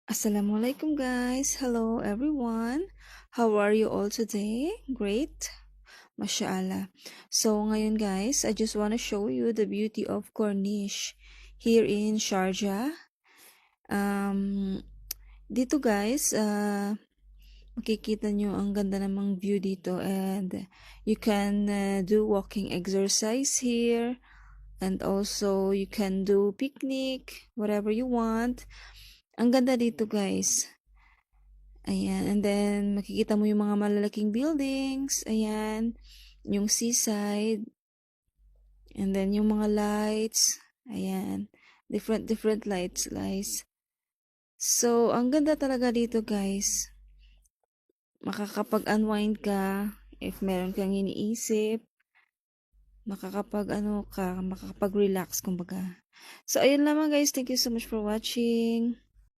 Assalamualaikum guys. Hello everyone. How are you all today? Great. Mashallah. So ngayon guys, I just want to show you the beauty of Corniche here in Sharjah. Um, dito guys, makikita nyo ang ganda namang view dito and you can do walking exercise here and also you can do picnic, whatever you want. Ang ganda dito guys. Ayan, and then makikita mo yung mga malalaking buildings, ayan, yung seaside, and then yung mga lights, ayan, different lights, guys. So, ang ganda talaga dito, guys. Makakapag-unwind ka if meron kang iniisip, makakapag-relax, kumbaga. So, ayun lamang guys. Thank you so much for watching.